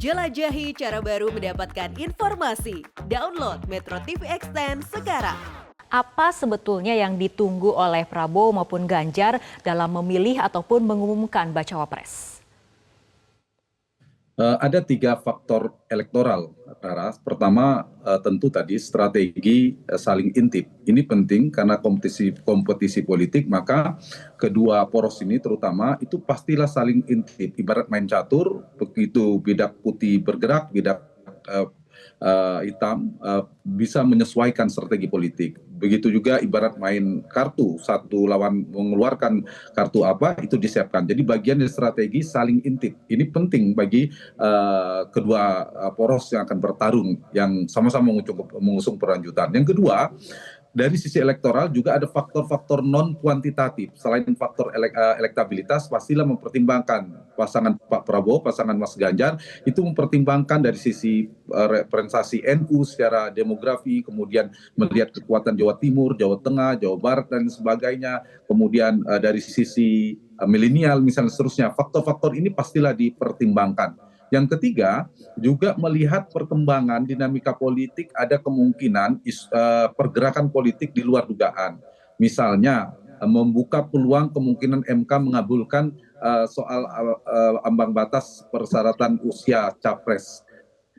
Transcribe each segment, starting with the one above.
Jelajahi cara baru mendapatkan informasi. Download Metro TV Extend sekarang. Apa sebetulnya yang ditunggu oleh Prabowo maupun Ganjar dalam memilih ataupun mengumumkan bacawa pres? Ada 3 faktor elektoral, Rara. Pertama, tentu tadi strategi saling intip. Ini penting karena kompetisi politik, maka kedua poros ini terutama itu pastilah saling intip. Ibarat main catur, begitu bidak putih bergerak, bidak eh, hitam bisa menyesuaikan strategi politik. Begitu juga ibarat main kartu, satu lawan mengeluarkan kartu apa itu disiapkan. Jadi bagian dari strategi saling intip. Ini penting bagi kedua poros yang akan bertarung, yang sama-sama mengusung perlanjutan. Yang kedua, dari sisi elektoral juga ada faktor-faktor non kuantitatif. Selain faktor elektabilitas, pastilah mempertimbangkan pasangan Pak Prabowo, pasangan Mas Ganjar, itu mempertimbangkan dari sisi representasi NU secara demografi, kemudian melihat kekuatan Jawa Timur, Jawa Tengah, Jawa Barat, dan sebagainya. Kemudian dari sisi milenial misalnya seterusnya, faktor-faktor ini pastilah dipertimbangkan. Yang ketiga, juga melihat perkembangan dinamika politik, ada kemungkinan pergerakan politik di luar dugaan. Misalnya, membuka peluang kemungkinan MK mengabulkan soal ambang batas persyaratan usia capres.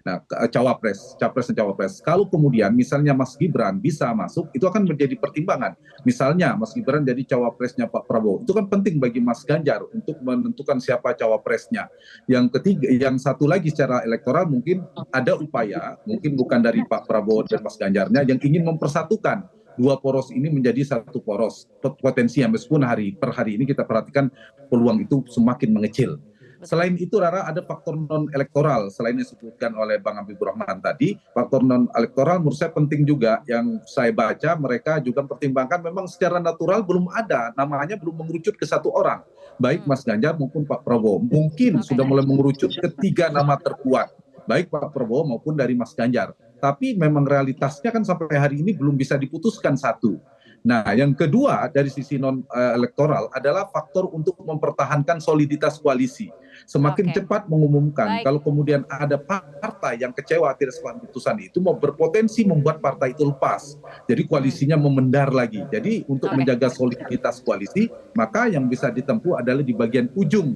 Nah, capres dan cawapres. Kalau kemudian misalnya Mas Gibran bisa masuk, itu akan menjadi pertimbangan. Misalnya Mas Gibran jadi cawapresnya Pak Prabowo, itu kan penting bagi Mas Ganjar untuk menentukan siapa cawapresnya. Yang ketiga, yang satu lagi secara elektoral mungkin ada upaya, mungkin bukan dari Pak Prabowo dan Mas Ganjarnya, yang ingin mempersatukan dua poros ini menjadi satu poros. Potensi meskipun per hari ini kita perhatikan peluang itu semakin mengecil. Selain itu, Rara, ada faktor non-elektoral. Selain yang disebutkan oleh Bang Habibur Rahman tadi, faktor non-elektoral menurut saya penting juga. Yang saya baca, mereka juga mempertimbangkan memang secara natural belum ada, namanya belum mengerucut ke satu orang. Baik Mas Ganjar maupun Pak Prabowo. Mungkin sudah mulai mengerucut ke 3 nama terkuat. Baik Pak Prabowo maupun dari Mas Ganjar. Tapi memang realitasnya kan sampai hari ini belum bisa diputuskan satu. Nah, yang kedua dari sisi non-elektoral adalah faktor untuk mempertahankan soliditas koalisi. Semakin cepat mengumumkan, kalau kemudian ada partai yang kecewa tidak sesuai putusan itu, mau berpotensi membuat partai itu lepas. Jadi koalisinya memendar lagi. Jadi untuk menjaga soliditas koalisi, maka yang bisa ditempuh adalah di bagian ujung,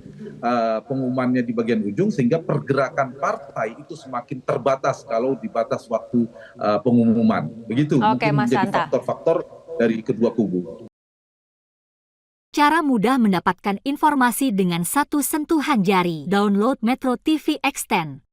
pengumumannya di bagian ujung, sehingga pergerakan partai itu semakin terbatas kalau dibatas waktu pengumuman. Begitu mungkin Mas menjadi Hanta. faktor-faktor dari kedua kubu. Cara mudah mendapatkan informasi dengan satu sentuhan jari. Download Metro TV Extend.